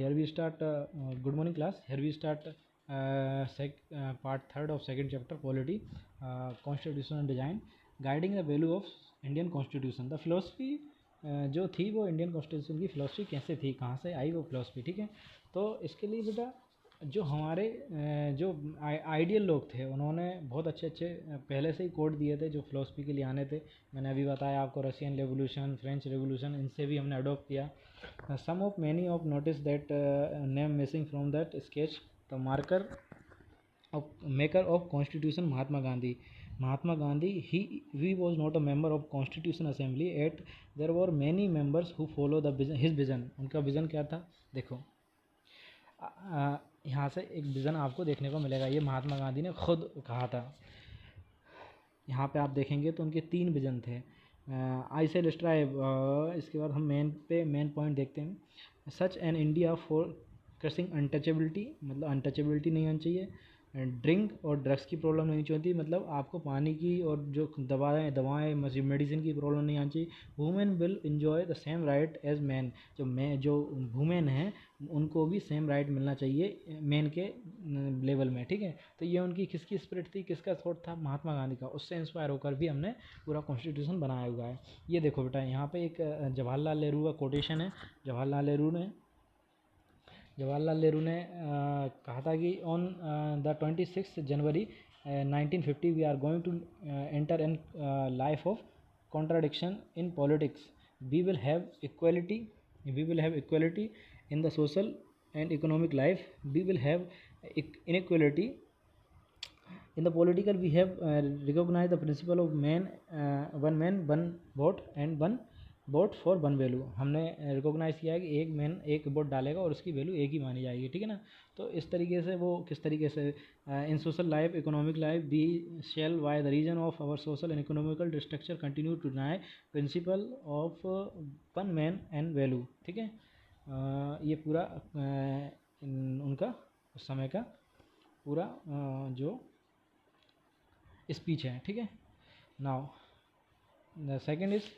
Here we start. Good morning, class. Here we start part third of second chapter, polity, constitution and design, guiding the value of Indian constitution. The philosophy जो थी वो Indian constitution की philosophy कैसे थी, कहाँ से आई वो philosophy, ठीक है। तो इसके लिए बेटा जो हमारे जो आइडियल लोग थे उन्होंने बहुत अच्छे अच्छे पहले से ही कोड दिए थे जो फ़िलोसफी के लिए आने थे। मैंने अभी बताया आपको रशियन रेवोल्यूशन, फ्रेंच रेवोल्यूशन, इनसे भी हमने अडोप्ट किया। Some of many of notice that name missing from that sketch. The marker of maker of constitution Mahatma Gandhi. Mahatma Gandhi, he was not a member of Constitution Assembly. Yet there were many members who follow the vision, his vision. उनका vision क्या था? देखो यहाँ से एक vision आपको देखने को मिलेगा। ये महात्मा गांधी ने खुद कहा था। यहाँ पे आप देखेंगे तो उनके 3 विज़न थे। आई सेल स्ट्राइव। इसके बाद हम मेन पॉइंट देखते हैं। Such an India for crossing untouchability, मतलब अनटचेबिलिटी नहीं आनी चाहिए। ड्रिंक और ड्रग्स की प्रॉब्लम नहीं चाहिए, मतलब आपको पानी की और जो दवाएं मेडिसिन की प्रॉब्लम नहीं आनी चाहिए। Women will enjoy the same right as man, जो वुमेन हैं उनको भी सेम राइट मिलना चाहिए मैन के लेवल में, ठीक है। तो ये उनकी किसकी स्पिरिट थी, किसका थॉट था? महात्मा गांधी का। उससे इंस्पायर होकर भी हमने पूरा कॉन्स्टिट्यूशन बनाया हुआ है। ये देखो बेटा, यहाँ पे एक जवाहरलाल नेहरू का कोटेशन है। जवाहरलाल नेहरू ने कहा था कि on the 26 January 1950 we are going to enter an life of contradiction in politics. We will have equality in the social and economic life. We will have inequality in the political. We have recognized the principle of one man one vote and one vote for one value. हमने recognise किया है कि एक man एक vote डालेगा और उसकी value एक ही मानी जाएगी, ठीक है ना। तो इस तरीके से वो किस तरीके से in social life, economic life, we shall why the reason of our social and economical structure continue to deny principle of one man and value, ठीक है। ये पूरा उनका उस समय का पूरा जो स्पीच है, ठीक है। नाउ द सेकेंड इज़,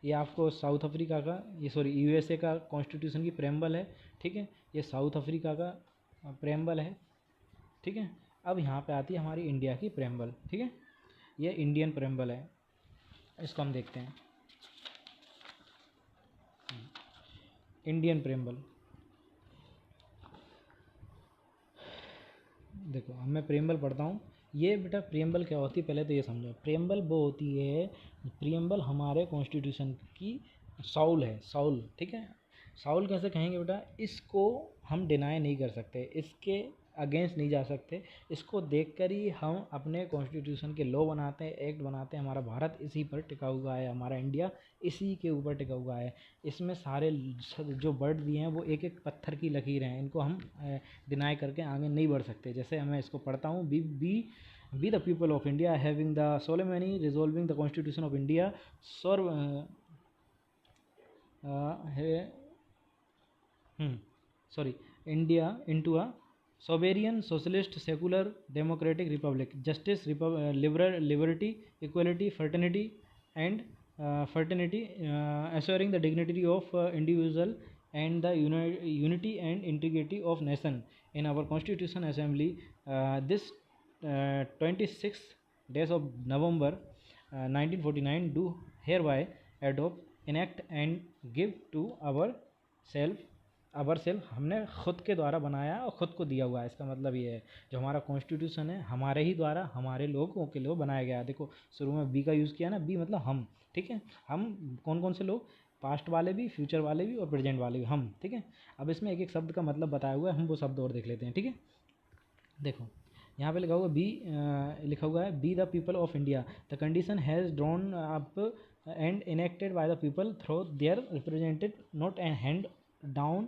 ये आपको साउथ अफ्रीका का, यूएसए का कॉन्स्टिट्यूशन की प्रेम्बल है, ठीक है। ये साउथ अफ्रीका का प्रेम्बल है, ठीक है। अब यहाँ पे आती है हमारी इंडिया की प्रेम्बल, ठीक है। ये इंडियन प्रेम्बल है, इसको हम देखते हैं। इंडियन प्रेम्बल देखो, मैं प्रेम्बल पढ़ता हूँ। ये बेटा प्रेम्बल क्या होती है पहले तो ये समझो। प्रेम्बल वो होती है, प्रेम्बल हमारे कॉन्स्टिट्यूशन की साउल है, साउल, ठीक है। साउल कैसे कहेंगे बेटा? इसको हम डिनाई नहीं कर सकते, इसके अगेंस्ट नहीं जा सकते। इसको देखकर ही हम अपने कॉन्स्टिट्यूशन के लॉ बनाते हैं, एक्ट बनाते हैं। हमारा भारत इसी पर टिका हुआ है, हमारा इंडिया इसी के ऊपर टिका हुआ है। इसमें सारे जो वर्ड दिए हैं वो एक एक पत्थर की लकीर हैं, इनको हम डिनाई करके आगे नहीं बढ़ सकते। जैसे मैं इसको पढ़ता हूँ, B the people of India having the solemnly resolving the constitution of India India into a sovereign, socialist, secular, democratic republic, justice, liberty, equality, fraternity, assuring the dignity of individual and the unity and integrity of nation. In our Constitution Assembly, this 26th days of November 1949 do hereby adopt, enact and give to ourselves, हमने खुद के द्वारा बनाया और ख़ुद को दिया हुआ है। इसका मतलब ये है, जो हमारा कॉन्स्टिट्यूशन है हमारे ही द्वारा, हमारे लोगों के लिए बनाया गया है। देखो शुरू में बी का यूज़ किया ना, बी मतलब हम, ठीक है। हम कौन कौन से लोग? पास्ट वाले भी, फ्यूचर वाले भी और प्रेजेंट वाले भी, हम, ठीक है। अब इसमें एक एक शब्द का मतलब बताया हुआ है, हम वो शब्द और देख लेते हैं, ठीक है। देखो यहाँ पे लिखा हुआ लिखा हुआ है be the people of India, the condition has drawn up and enacted by the people through their represented, not and hand down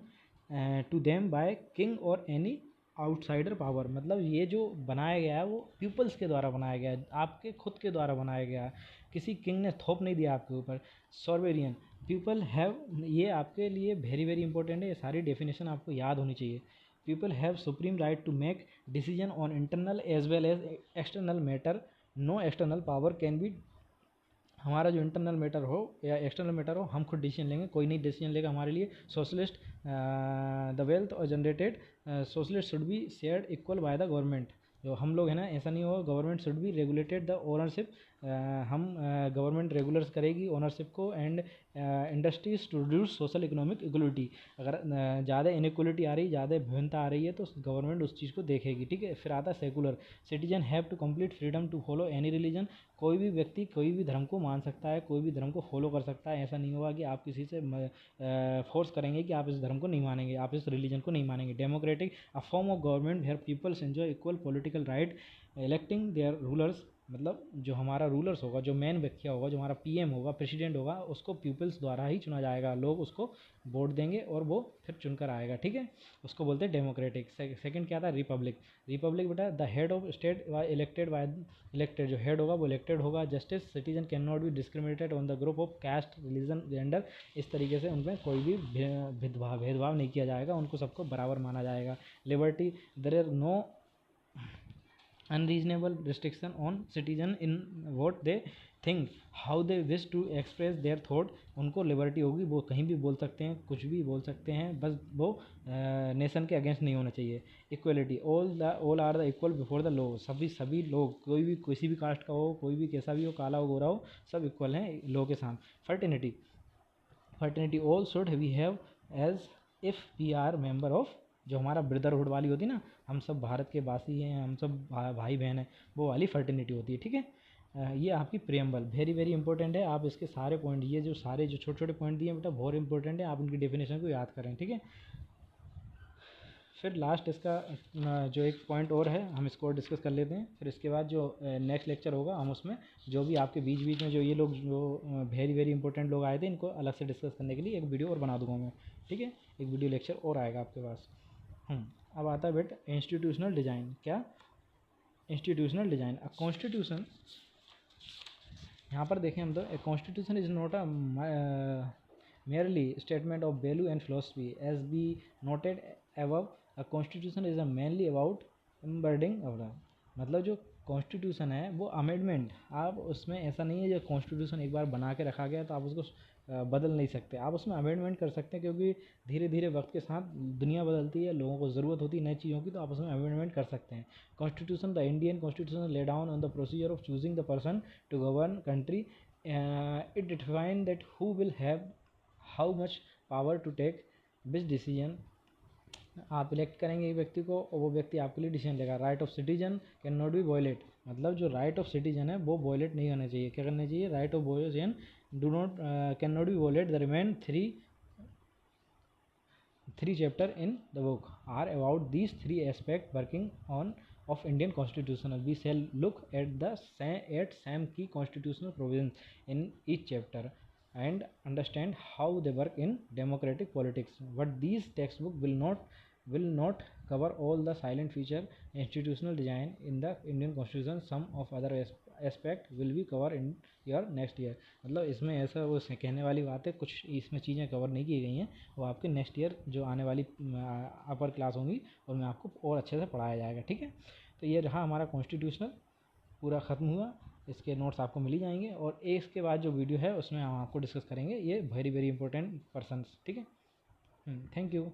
to them by king और एनी आउटसाइडर पावर। मतलब ये जो बनाया गया है वो पीपल्स के द्वारा बनाया गया है, आपके खुद के द्वारा बनाया गया है, किसी किंग ने थोप नहीं दिया आपके ऊपर। सॉवरेरियन पीपल हैव, ये आपके लिए वेरी वेरी इंपॉर्टेंट है, ये सारी डेफिनेशन आपको याद होनी चाहिए। People have supreme right to make decision on internal as well as external matter, no external power can be हमारा जो इंटरनल मैटर हो या एक्सटर्नल मैटर हो हम खुद डिसीजन लेंगे, कोई नहीं डिसीजन लेगा हमारे लिए। सोशलिस्ट द वेल्थ और generated socialist should be shared equal by the government. जो हम लोग हैं ना, ऐसा नहीं होगा, government should be regulated the ownership. हम गवर्नमेंट रेगुलर्स करेगी ओनरशिप को। And industries to reduce social economic equality. अगर ज़्यादा इनइक्वलिटी आ रही, ज़्यादा भिन्नता आ रही है तो गवर्नमेंट उस चीज़ को देखेगी, ठीक है। फिर आता है secular. Citizen have to complete freedom to follow any religion. कोई भी व्यक्ति कोई भी धर्म को मान सकता है, कोई भी धर्म को फॉलो कर सकता है। ऐसा नहीं होगा कि आप किसी से फोर्स करेंगे कि आप इस धर्म को नहीं मानेंगे, आप इस रिलीजन को नहीं मानेंगे। Democratic, a form of government where peoples enjoy equal political right, electing their rulers. मतलब जो हमारा रूलर्स होगा, जो मेन व्यक्ति होगा, जो हमारा पीएम होगा, प्रेसिडेंट होगा, उसको पीपल्स द्वारा ही चुना जाएगा। लोग उसको वोट देंगे और वो फिर चुनकर आएगा, ठीक है। उसको बोलते हैं डेमोक्रेटिक। सेकंड क्या था, रिपब्लिक। रिपब्लिक बेटा the head of state elected by elected, जो हेड होगा वो इलेक्टेड होगा। Justice, citizen can not be discriminated on the group of caste, religion, gender. इस तरीके से उनमें कोई भी भेदभाव नहीं किया जाएगा, उनको सबको बराबर माना जाएगा। Liberty, there are no unreasonable restriction on citizen in what they think, how they wish to express their thought। उनको लिबर्टी होगी, वो कहीं भी बोल सकते हैं, कुछ भी बोल सकते हैं, बस वो नेशन के अगेंस्ट नहीं होना चाहिए। Equality, all are the equal before the law. सभी लोग, कोई भी किसी भी कास्ट का हो, कोई भी कैसा भी हो, काला हो गोरा हो, सब इक्वल हैं लॉ के साथ। Fraternity, all should we have as if we are member of. जो हमारा ब्रदरहुड वाली होती है ना, हम सब भारत के वासी हैं, हम सब भाई बहन हैं, वो वाली फर्टिनिटी होती है, ठीक है। ये आपकी प्रियम्बल वेरी वेरी इंपॉर्टेंट है। आप इसके सारे पॉइंट, ये जो सारे जो छोटे छोटे पॉइंट दिए बेटा बहुत इंपॉर्टेंट है, आप उनकी डेफिनेशन को याद करें, ठीक है। फिर लास्ट इसका जो एक पॉइंट और है, हम इसको डिस्कस कर लेते हैं। फिर इसके बाद जो नेक्स्ट लेक्चर होगा, हम उसमें जो भी आपके बीच बीच में जो ये लोग जो वेरी वेरी इंपॉर्टेंट लोग आए थे, इनको अलग से डिस्कस करने के लिए एक वीडियो और बना दूंगा मैं, ठीक है। एक वीडियो लेक्चर और आएगा आपके पास। अब आता है बेटा इंस्टीट्यूशनल डिज़ाइन। क्या, इंस्टीट्यूशनल डिज़ाइन। अ कॉन्स्टिट्यूशन, यहाँ पर देखें हम तो, a constitution is not a merely statement of value and philosophy as we noted above। a constitution is a mainly about embedding of the। मतलब जो कॉन्स्टिट्यूशन है वो अमेंडमेंट, आप उसमें ऐसा नहीं है जो कॉन्स्टिट्यूशन एक बार बना के रखा गया तो आप उसको बदल नहीं सकते। आप उसमें अमेंडमेंट कर सकते हैं, क्योंकि धीरे धीरे वक्त के साथ दुनिया बदलती है, लोगों को ज़रूरत होती है नई चीज़ों की, तो आप उसमें अमेंडमेंट कर सकते हैं। Constitution, the Indian constitution lay down on the procedure of choosing the person to govern country. It define that who will have how much power to take which decision. आप इलेक्ट करेंगे एक व्यक्ति को और वो व्यक्ति आपके लिए डिसीजन लेगा। Right of citizen can not be violate. मतलब जो राइट ऑफ सिटीजन है वो वॉयलेट नहीं होना चाहिए। क्या करना चाहिए, right of citizen do not can not be violate. The remain three chapter in the book are about these three aspects working on of Indian constitutional। We shall look at the same key constitutional provisions in each chapter and understand how they work in democratic politics। But these textbook will not cover all the silent feature institutional design in the Indian constitution। Some of other aspect will be covered in your next year। मतलब इसमें ऐसा वो कहने वाली बात है, कुछ इसमें चीज़ें कवर नहीं की गई हैं, वो आपके नेक्स्ट ईयर जो आने वाली अपर क्लास होंगी उनमें आपको और अच्छे से पढ़ाया जाएगा, ठीक है। तो ये रहा हमारा कॉन्स्टिट्यूशनल, पूरा ख़त्म हुआ। इसके नोट्स आपको मिल ही जाएंगे, और इसके बाद जो वीडियो है उसमें हम आपको डिस्कस करेंगे ये वेरी वेरी इंपॉर्टेंट पर्सनस, ठीक है। Thank you.